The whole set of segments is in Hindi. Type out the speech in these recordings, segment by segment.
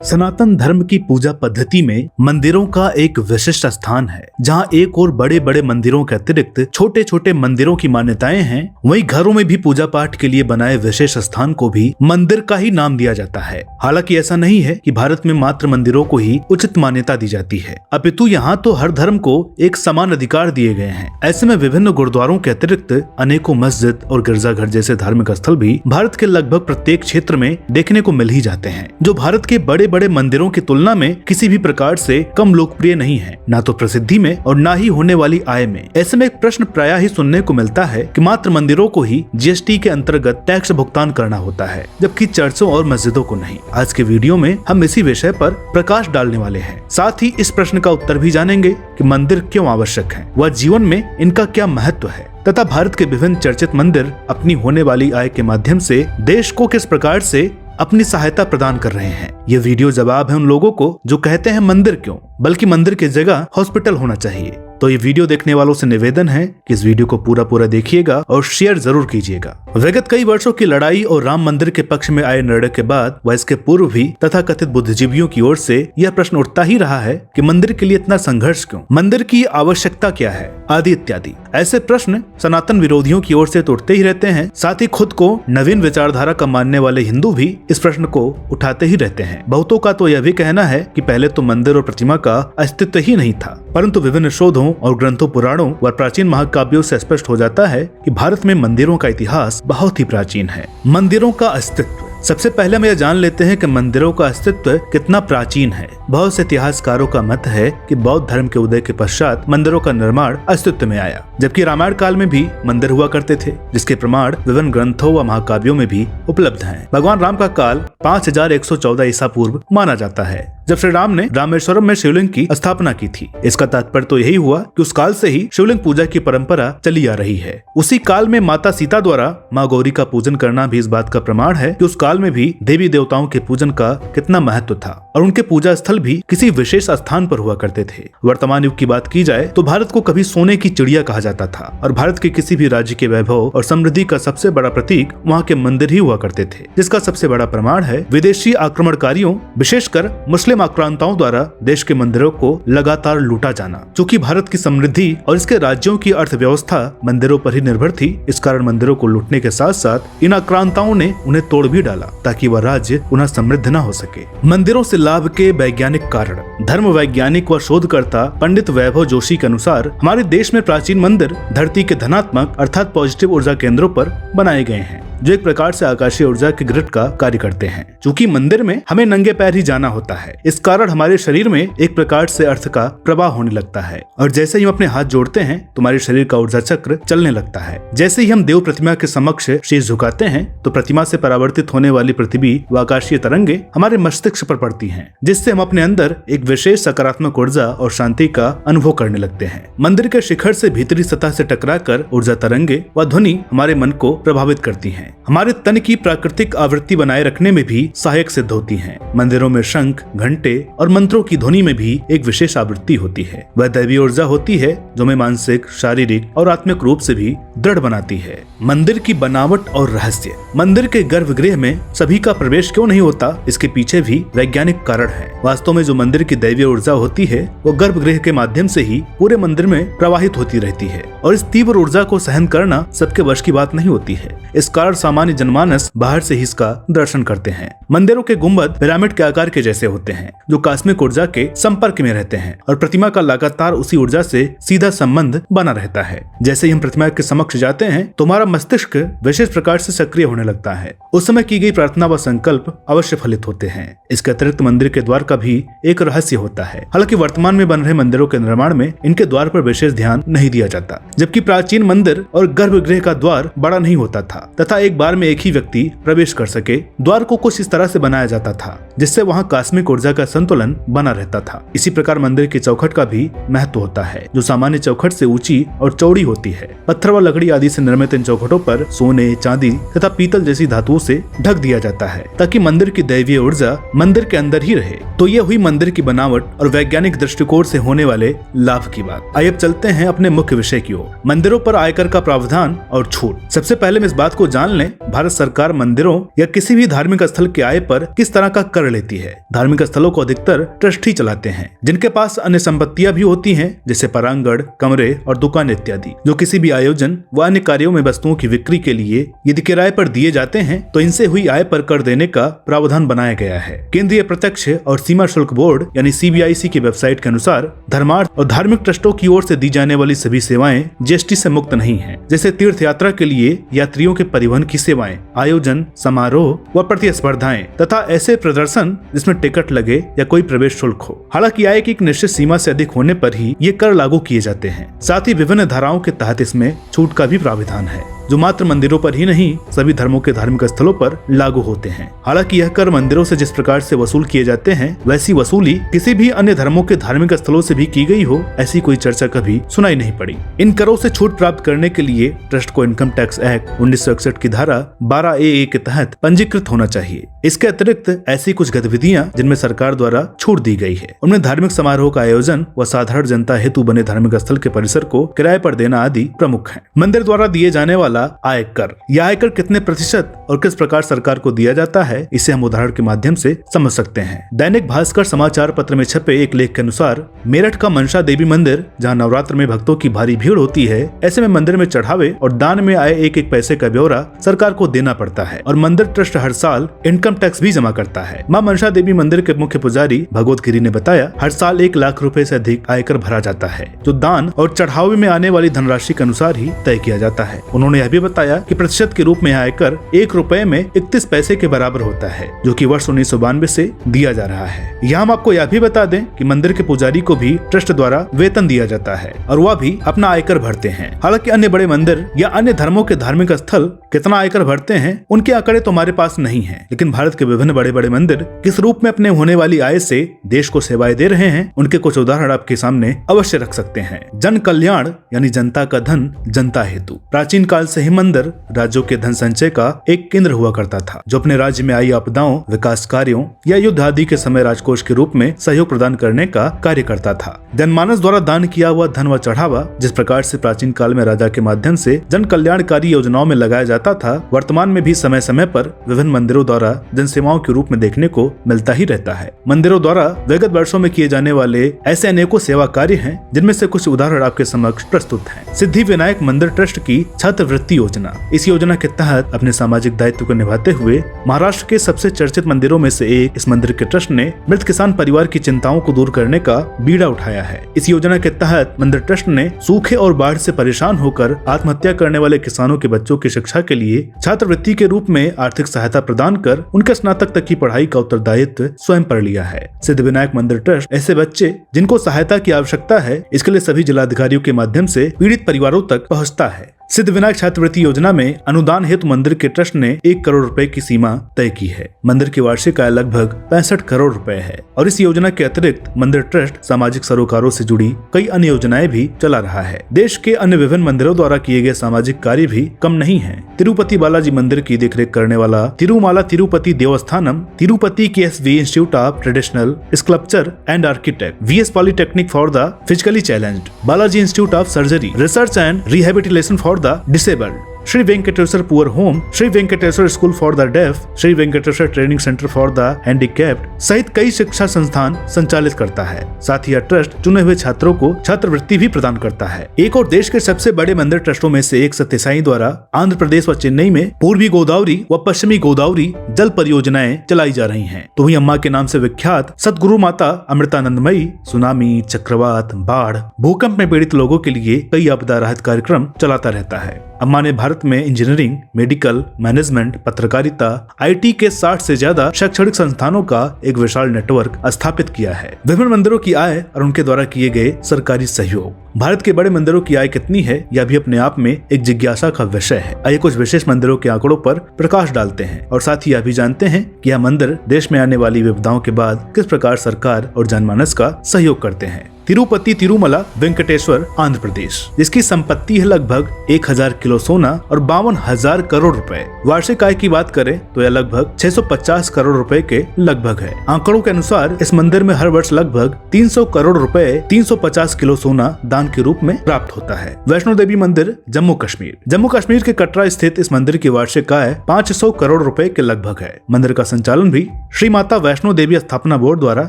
सनातन धर्म की पूजा पद्धति में मंदिरों का एक विशिष्ट स्थान है। जहां एक और बड़े बड़े मंदिरों के अतिरिक्त छोटे छोटे मंदिरों की मान्यताएं हैं, वहीं घरों में भी पूजा पाठ के लिए बनाए विशेष स्थान को भी मंदिर का ही नाम दिया जाता है। हालांकि ऐसा नहीं है कि भारत में मात्र मंदिरों को ही उचित मान्यता दी जाती है, अपितु यहाँ तो हर धर्म को एक समान अधिकार दिए गए हैं। ऐसे में विभिन्न गुरुद्वारों के अतिरिक्त अनेकों मस्जिद और गिरजाघर जैसे धार्मिक स्थल भी भारत के लगभग प्रत्येक क्षेत्र में देखने को मिल ही जाते हैं, जो भारत के बड़े बड़े मंदिरों की तुलना में किसी भी प्रकार से कम लोकप्रिय नहीं है, ना तो प्रसिद्धि में और ना ही होने वाली आय में। ऐसे में एक प्रश्न प्रायः ही सुनने को मिलता है कि मात्र मंदिरों को ही जीएसटी के अंतर्गत टैक्स भुगतान करना होता है, जबकि चर्चों और मस्जिदों को नहीं। आज के वीडियो में हम इसी विषय पर प्रकाश डालने वाले हैं। साथ ही इस प्रश्न का उत्तर भी जानेंगे कि मंदिर क्यों आवश्यक है, व जीवन में इनका क्या महत्व है, तथा भारत के विभिन्न चर्चित मंदिर अपनी होने वाली आय के माध्यम से देश को किस प्रकार से अपनी सहायता प्रदान कर रहे हैं। ये वीडियो जवाब है उन लोगों को जो कहते हैं मंदिर क्यों, बल्कि मंदिर की जगह हॉस्पिटल होना चाहिए। तो ये वीडियो देखने वालों से निवेदन है कि इस वीडियो को पूरा देखिएगा और शेयर जरूर कीजिएगा। विगत कई वर्षों की लड़ाई और राम मंदिर के पक्ष में आए निर्णय के बाद व इसके पूर्व भी तथा कथित बुद्धिजीवियों की ओर से यह प्रश्न उठता ही रहा है कि मंदिर के लिए इतना संघर्ष क्यों, मंदिर की आवश्यकता क्या है, आदि इत्यादि। ऐसे प्रश्न सनातन विरोधियों की ओर से तो उठते ही रहते हैं, साथ ही खुद को नवीन विचारधारा का मानने वाले हिंदू भी इस प्रश्न को उठाते ही रहते हैं। बहुतों का तो यह भी कहना है कि पहले तो मंदिर और प्रतिमा का अस्तित्व ही नहीं था, परंतु विभिन्न शोधों और ग्रंथों, पुराणों व प्राचीन महाकाव्यों से स्पष्ट हो जाता है कि भारत में मंदिरों का इतिहास बहुत ही प्राचीन है। मंदिरों का अस्तित्व। सबसे पहले हम यह जान लेते हैं कि मंदिरों का अस्तित्व कितना प्राचीन है। बहुत से इतिहासकारों का मत है कि बौद्ध धर्म के उदय के पश्चात मंदिरों का निर्माण अस्तित्व में आया, जबकि रामायण काल में भी मंदिर हुआ करते थे, जिसके प्रमाण विभिन्न ग्रंथों व महाकाव्यों में भी उपलब्ध हैं। भगवान राम का काल 5114 ईसा पूर्व माना जाता है, जब श्री राम ने रामेश्वरम में शिवलिंग की स्थापना की थी। इसका तात्पर्य तो यही हुआ कि उस काल से ही शिवलिंग पूजा की परंपरा चली आ रही है। उसी काल में माता सीता द्वारा माँ गौरी का पूजन करना भी इस बात का प्रमाण है कि उस काल में भी देवी देवताओं के पूजन का कितना महत्व था और उनके पूजा स्थल भी किसी विशेष स्थान पर हुआ करते थे। वर्तमान युग की बात की जाए तो भारत को कभी सोने की चिड़िया कहा जाता था और भारत के किसी भी राज्य के वैभव और समृद्धि का सबसे बड़ा प्रतीक वहाँ के मंदिर ही हुआ करते थे, जिसका सबसे बड़ा प्रमाण है विदेशी आक्रमणकारियों, विशेषकर मुस्लिम आक्रांताओं द्वारा देश के मंदिरों को लगातार लूटा जाना। चूँकि भारत की समृद्धि और इसके राज्यों की अर्थव्यवस्था मंदिरों पर ही निर्भर थी, इस कारण मंदिरों को लूटने के साथ साथ इन आक्रांताओं ने उन्हें तोड़ भी डाला ताकि वह राज्य पुनः समृद्ध न हो सके। मंदिरों से लाभ के वैज्ञानिक कारण। धर्म वैज्ञानिक व शोधकर्ता पंडित वैभव जोशी के अनुसार हमारे देश में प्राचीन मंदिर धरती के धनात्मक अर्थात पॉजिटिव ऊर्जा केंद्रों पर बनाए गए हैं, जो एक प्रकार से आकाशीय ऊर्जा के ग्रिड का कार्य करते हैं। चूँकि मंदिर में हमें नंगे पैर ही जाना होता है, इस कारण हमारे शरीर में एक प्रकार से अर्थ का प्रवाह होने लगता है और जैसे ही हम अपने हाथ जोड़ते हैं तो हमारे शरीर का ऊर्जा चक्र चलने लगता है। जैसे ही हम देव प्रतिमा के समक्ष शीश झुकाते हैं तो प्रतिमा से परावर्तित होने वाली पृथ्वी व आकाशीय तरंगे हमारे मस्तिष्क पर पड़ती हैं, जिससे हम अपने अंदर एक विशेष सकारात्मक ऊर्जा और शांति का अनुभव करने लगते हैं। मंदिर के शिखर से भीतरी सतह से टकराकर ऊर्जा तरंगे व ध्वनि हमारे मन को प्रभावित करती हैं, हमारे तन की प्राकृतिक आवृत्ति बनाए रखने में भी सहायक सिद्ध होती हैं। मंदिरों में शंख, घंटे और मंत्रों की ध्वनि में भी एक विशेष आवृत्ति होती है। वह दैवीय ऊर्जा होती है जो हमें मानसिक, शारीरिक और आत्मिक रूप से भी दृढ़ बनाती है। मंदिर की बनावट और रहस्य। मंदिर के गर्भगृह में सभी का प्रवेश क्यों नहीं होता, इसके पीछे भी वैज्ञानिक कारण है। वास्तव में जो मंदिर की दैवीय ऊर्जा होती है वो गर्भगृह के माध्यम से ही पूरे मंदिर में प्रवाहित होती रहती है और इस तीव्र ऊर्जा को सहन करना सबके वश की बात नहीं होती है। इस कारण सामान्य जनमानस बाहर से ही इसका दर्शन करते हैं। मंदिरों के गुंबद पिरामिड के आकार के जैसे होते हैं, जो कॉस्मिक ऊर्जा के संपर्क में रहते हैं और प्रतिमा का लगातार उसी ऊर्जा से सीधा संबंध बना रहता है। जैसे ही हम प्रतिमा के समक्ष जाते हैं तो हमारा मस्तिष्क विशेष प्रकार से सक्रिय होने लगता है। उस समय की गई प्रार्थना व संकल्प अवश्य फलित होते हैं। इसके अतिरिक्त मंदिर के द्वार का भी एक रहस्य होता है। हालांकि वर्तमान में बन रहे मंदिरों के निर्माण में इनके द्वार पर विशेष ध्यान नहीं दिया जाता, जबकि प्राचीन मंदिर और गर्भगृह का द्वार बड़ा नहीं होता था तथा एक बार में एक ही व्यक्ति प्रवेश कर सके। द्वार को कुछ इस तरह से बनाया जाता था जिससे वहाँ कॉस्मिक ऊर्जा का संतुलन बना रहता था। इसी प्रकार मंदिर की चौखट का भी महत्व होता है, जो सामान्य चौखट से ऊंची और चौड़ी होती है। पत्थर व लकड़ी आदि से निर्मित इन चौखटों पर सोने, चांदी तथा पीतल जैसी धातुओं से ढक दिया जाता है ताकि मंदिर की दैवीय ऊर्जा मंदिर के अंदर ही रहे। तो ये हुई मंदिर की बनावट और वैज्ञानिक दृष्टिकोण से होने वाले लाभ की बात। आइए अब चलते हैं अपने मुख्य विषय की ओर, मंदिरों पर आयकर का प्रावधान और छूट। सबसे पहले हम इस बात को जान लें भारत सरकार मंदिरों या किसी भी धार्मिक स्थल के आय पर किस तरह का कर लेती है। धार्मिक स्थलों को अधिकतर ट्रस्ट ही चलाते हैं, जिनके पास अन्य संपत्तियां भी होती हैं, जैसे परांगण, कमरे और दुकान इत्यादि, जो किसी भी आयोजन व अन्य कार्यों में वस्तुओं की बिक्री के लिए यदि किराए पर दिए जाते हैं तो इनसे हुई आय पर कर देने का प्रावधान बनाया गया है। केंद्रीय प्रत्यक्ष और सीमा शुल्क बोर्ड यानी CBIC की वेबसाइट के अनुसार धर्मार्थ और धार्मिक ट्रस्टों की ओर से दी जाने वाली सभी सेवाएं GST से मुक्त नहीं है, जैसे तीर्थ यात्रा के लिए यात्रियों के परिवहन की सेवाएं, आयोजन, समारोह व प्रतिस्पर्धाएं तथा ऐसे प्रदर्शन जिसमें टिकट लगे या कोई प्रवेश शुल्क हो। हालांकि आय की एक निश्चित सीमा से अधिक होने पर ही ये कर लागू किए जाते हैं। साथ ही विभिन्न धाराओं के तहत इसमें छूट का भी प्राविधान है, जो मात्र मंदिरों पर ही नहीं सभी धर्मों के धार्मिक स्थलों पर लागू होते हैं। हालांकि यह कर मंदिरों से जिस प्रकार से वसूल किए जाते हैं, वैसी वसूली किसी भी अन्य धर्मों के धार्मिक स्थलों से भी की गई हो, ऐसी कोई चर्चा कभी सुनाई नहीं पड़ी। इन करों से छूट प्राप्त करने के लिए ट्रस्ट को इनकम टैक्स एक्ट 1961 की धारा 12A के तहत पंजीकृत होना चाहिए। इसके अतिरिक्त ऐसी कुछ गतिविधियां जिनमें सरकार द्वारा छूट दी गई है, उनमें धार्मिक समारोह का आयोजन व साधारण जनता हेतु बने धार्मिक स्थल के परिसर को किराए पर देना आदि प्रमुख है। मंदिर द्वारा दिए जाने वाला आयकर, यह आयकर कितने प्रतिशत और किस प्रकार सरकार को दिया जाता है, इसे हम उदाहरण के माध्यम से समझ सकते हैं। दैनिक भास्कर समाचार पत्र में छपे एक लेख के अनुसार मेरठ का मनसा देवी मंदिर, जहां नवरात्र में भक्तों की भारी भीड़ होती है, ऐसे में मंदिर में चढ़ावे और दान में आए एक एक पैसे का ब्यौरा सरकार को देना पड़ता है और मंदिर ट्रस्ट हर साल इनकम टैक्स भी जमा करता है। मां मनसा देवी मंदिर के मुख्य पुजारी भगवत गिरी ने बताया, हर साल 1 लाख रुपए से अधिक आयकर भरा जाता है, जो दान और चढ़ावे में आने वाली धनराशि के अनुसार ही तय किया जाता है। उन्होंने यह भी बताया कि प्रतिशत के रूप में आयकर 1 रुपए में 31 पैसे के बराबर होता है, जो कि वर्ष 1992 से दिया जा रहा है। यहाँ हम आपको यह भी बता दें कि मंदिर के पुजारी को भी ट्रस्ट द्वारा वेतन दिया जाता है और वह भी अपना आयकर भरते हैं। हालांकि अन्य बड़े मंदिर या अन्य धर्मों के धार्मिक स्थल कितना आयकर भरते हैं, उनके आंकड़े तो हमारे पास नहीं है, लेकिन भारत के विभिन्न बड़े बड़े मंदिर किस रूप में अपने होने वाली आय से देश को सेवाएं दे रहे हैं, उनके कुछ उदाहरण आपके सामने अवश्य रख सकते हैं। जन कल्याण यानी जनता का धन जनता हेतु। प्राचीन काल से ही मंदिर राज्यों के धन संचय का एक केंद्र हुआ करता था, जो अपने राज्य में आई आपदाओं, विकास कार्यों या युद्ध आदि के समय राजकोष के रूप में सहयोग प्रदान करने का कार्य करता था। जनमानस द्वारा दान किया हुआ धन व चढ़ावा जिस प्रकार से प्राचीन काल में राजा के माध्यम से जन कल्याणकारी योजनाओं में लगाया जाता था, वर्तमान में भी समय समय पर विभिन्न मंदिरों द्वारा जन सेवाओं के रूप में देखने को मिलता ही रहता है। मंदिरों द्वारा विगत वर्षों में किए जाने वाले ऐसे अनेकों सेवा कार्य हैं, जिनमें से कुछ उदाहरण आपके समक्ष प्रस्तुत हैं। सिद्धि विनायक मंदिर ट्रस्ट की छात्रवृत्ति योजना। इस योजना के तहत अपने सामाजिक दायित्व को निभाते हुए महाराष्ट्र के सबसे चर्चित मंदिरों में से एक इस मंदिर के ट्रस्ट ने मृत किसान परिवार की चिंताओं को दूर करने का बीड़ा उठाया है। इस योजना के तहत मंदिर ट्रस्ट ने सूखे और बाढ़ से परेशान होकर आत्महत्या करने वाले किसानों के बच्चों की शिक्षा के लिए छात्रवृत्ति के रूप में आर्थिक सहायता प्रदान कर उनके स्नातक तक की पढ़ाई का उत्तरदायित्व स्वयं पर लिया है। सिद्धि विनायक मंदिर ट्रस्ट ऐसे बच्चे जिनको सहायता की आवश्यकता है, इसके लिए सभी जिलाधिकारियों के माध्यम से पीड़ित परिवारों तक पहुंचता है। सिद्धि विनायक छात्रवृत्ति योजना में अनुदान हेतु मंदिर के ट्रस्ट ने 1 करोड़ रुपए की सीमा तय की है। मंदिर की वार्षिक आय लगभग 65 करोड़ रुपए है और इस योजना के अतिरिक्त मंदिर ट्रस्ट सामाजिक सरोकारों से जुड़ी कई अन्य योजनाएं भी चला रहा है। देश के अन्य विभिन्न मंदिरों द्वारा किए गए सामाजिक कार्य भी कम नहीं है। तिरुपति बालाजी मंदिर की देखरेख करने वाला तिरुमाला तिरुपति देवस्थानम, तिरुपति के SV institute of traditional sculpture and architect, VS polytechnic for the physically challenged, Balaji institute of surgery research and rehabilitation for the disabled, Shri Venkateswara poor home, Shri Venkateswara school for the deaf, Shri Venkateswara training centre for the handicapped सहित कई शिक्षा संस्थान संचालित करता है। साथ ही यह ट्रस्ट चुने हुए छात्रों को छात्रवृत्ति भी प्रदान करता है। एक और देश के सबसे बड़े मंदिर ट्रस्टों में से एक सत्य साई द्वारा आंध्र प्रदेश व चेन्नई में पूर्वी गोदावरी व पश्चिमी गोदावरी जल परियोजनाएं चलाई जा रही है। तो वही अम्मा के नाम से विख्यात सतगुरु माता अमृतानंदमयी सुनामी, चक्रवात, बाढ़, भूकंप में पीड़ित लोगों के लिए कई आपदा राहत कार्यक्रम चलाता रहता है। अम्मा ने भारत में इंजीनियरिंग, मेडिकल, मैनेजमेंट, पत्रकारिता, IT के 60 से ज्यादा शैक्षणिक संस्थानों का एक विशाल नेटवर्क स्थापित किया है। विभिन्न मंदिरों की आय और उनके द्वारा किए गए सरकारी सहयोग। भारत के बड़े मंदिरों की आय कितनी है, यह भी अपने आप में एक जिज्ञासा का विषय है। आइए कुछ विशेष मंदिरों के आंकड़ों पर प्रकाश डालते हैं और साथ ही यह भी जानते हैं कि यह मंदिर देश में आने वाली विपदाओं के बाद किस प्रकार सरकार और जनमानस का सहयोग करते हैं। तिरुपति तिरुमला वेंकटेश्वर आंध्र प्रदेश, जिसकी संपत्ति है लगभग 1000 किलो सोना और 52,000 करोड़ रुपए। वार्षिक आय की बात करें तो यह लगभग 650 करोड़ रुपए के लगभग है। आंकड़ों के अनुसार इस मंदिर में हर वर्ष लगभग 300 करोड़ रुपए 350 किलो सोना दान दान के रूप में प्राप्त होता है। वैष्णो देवी मंदिर जम्मू कश्मीर के कटरा स्थित इस मंदिर की वार्षिक आय 500 करोड़ रुपए के लगभग है। मंदिर का संचालन भी श्री माता वैष्णो देवी स्थापना बोर्ड द्वारा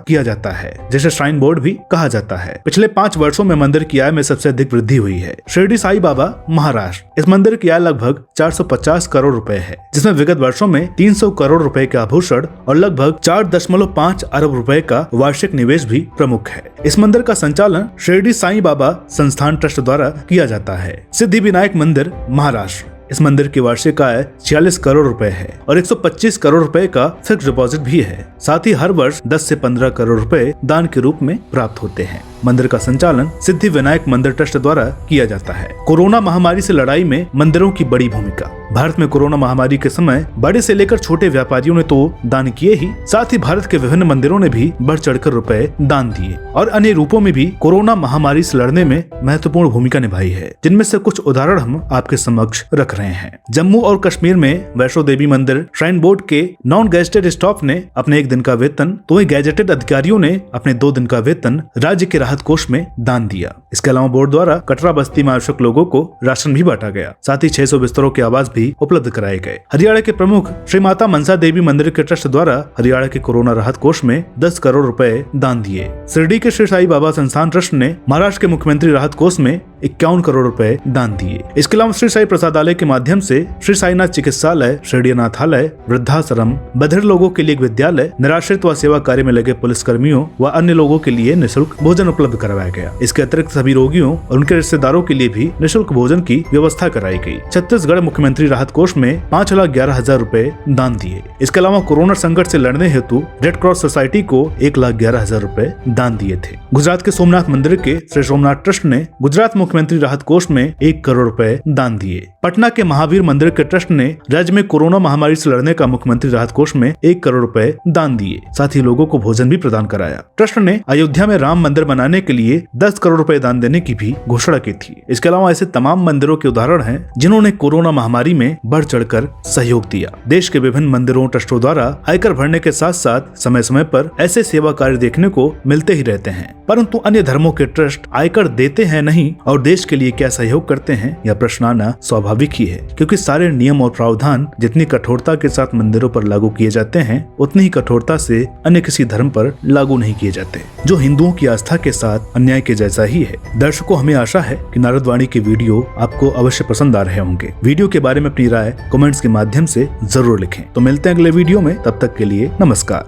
किया जाता है, जिसे श्राइन बोर्ड भी कहा जाता है। पिछले 5 वर्षों में मंदिर की आय में सबसे अधिक वृद्धि हुई है। शिरडी साई बाबा महाराष्ट्र, इस मंदिर की आय लगभग 450 करोड़ रुपए है, जिसमें विगत वर्षों में 300 करोड़ रुपए के आभूषण और लगभग 4.5 अरब रुपए का वार्षिक निवेश भी प्रमुख है। इस मंदिर का संचालन शिरडी साई बाबा संस्थान ट्रस्ट द्वारा किया जाता है। सिद्धि विनायक मंदिर महाराष्ट्र, इस मंदिर की वार्षिक आय 46 करोड़ रुपए है और 125 करोड़ रुपए का फिक्स डिपॉजिट भी है। साथ ही हर वर्ष 10 से 15 करोड़ रुपए दान के रूप में प्राप्त होते हैं। मंदिर का संचालन सिद्धि विनायक मंदिर ट्रस्ट द्वारा किया जाता है। कोरोना महामारी से लड़ाई में मंदिरों की बड़ी भूमिका। भारत में कोरोना महामारी के समय बड़े से लेकर छोटे व्यापारियों ने तो दान किए ही, साथ ही भारत के विभिन्न मंदिरों ने भी बढ़ चढ़कर रुपए दान दिए और अन्य रूपों में भी कोरोना महामारी से लड़ने में महत्वपूर्ण भूमिका निभाई है, जिनमें से कुछ उदाहरण हम आपके समक्ष रख रहे हैं। जम्मू और कश्मीर में वैष्णो देवी मंदिर श्राइन बोर्ड के नॉन गैजेटेड स्टाफ ने अपने 1 दिन का वेतन, तो वहीं गैजेटेड अधिकारियों ने अपने 2 दिन का वेतन राज्य के राहत कोष में दान दिया। इसके अलावा बोर्ड द्वारा कटरा बस्ती में आवश्यक लोगों को राशन भी बांटा गया। साथ ही 600 बिस्तरों के आवास भी उपलब्ध कराए गए। हरियाणा के प्रमुख श्री माता मनसा देवी मंदिर के ट्रस्ट द्वारा हरियाणा के कोरोना राहत कोष में 10 करोड़ रुपए दान दिए। शिरडी के श्री साई बाबा संस्थान ट्रस्ट ने महाराष्ट्र के मुख्यमंत्री राहत कोष में 51 करोड़ रुपए दान दिए। इसके अलावा श्री साई प्रसादालय के माध्यम से श्री साईनाथ चिकित्सालय, शिरडी अनाथालय, वृद्धाश्रम, बधिर लोगों के लिए एक विद्यालय, निराश्रित व सेवा कार्य में लगे पुलिस कर्मियों व अन्य लोगों के लिए निःशुल्क भोजन उपलब्ध करवाया गया। इसके अतिरिक्त सभी रोगियों और उनके रिश्तेदारों के लिए भी निःशुल्क भोजन की व्यवस्था कराई गई। छत्तीसगढ़ मुख्यमंत्री राहत कोष में 5,11,000 रुपए दान दिए। इसके अलावा कोरोना संकट से लड़ने हेतु रेड क्रॉस सोसाइटी को 1,11,000 रुपए दान दिए थे। गुजरात के सोमनाथ मंदिर के श्री सोमनाथ ट्रस्ट ने गुजरात मुख्यमंत्री राहत कोष में 1 करोड़ रुपए दान दिए। पटना के महावीर मंदिर के ट्रस्ट ने राज्य में कोरोना महामारी से लड़ने का मुख्यमंत्री राहत कोष में 1 करोड़ रुपए दान दिए। साथ ही लोगों को भोजन भी प्रदान कराया। ट्रस्ट ने अयोध्या में राम मंदिर बनाने के लिए 10 करोड़ रुपए दान देने की भी घोषणा की थी। इसके अलावा ऐसे तमाम मंदिरों के उदाहरण हैं जिन्होंने कोरोना महामारी में बढ़ चढ़कर सहयोग दिया। देश के विभिन्न मंदिरों ट्रस्टों द्वारा आयकर भरने के साथ साथ समय समय पर ऐसे सेवा कार्य देखने को मिलते ही रहते हैं, परंतु अन्य धर्मों के ट्रस्ट आयकर देते हैं नहीं और देश के लिए क्या सहयोग करते हैं, यह प्रश्न आना स्वाभाविक ही है, क्योंकि सारे नियम और प्रावधान जितनी कठोरता के साथ मंदिरों पर लागू किए जाते हैं, उतनी ही कठोरता से अन्य किसी धर्म पर लागू नहीं किए जाते, जो हिंदुओं की आस्था के साथ अन्याय के जैसा ही है। दर्शकों, हमें आशा है कि नारद वाणी के वीडियो आपको अवश्य पसंद आ रहे होंगे। वीडियो के बारे में अपनी राय कमेंट्स के माध्यम से जरूर लिखें। तो मिलते हैं अगले वीडियो में, तब तक के लिए नमस्कार।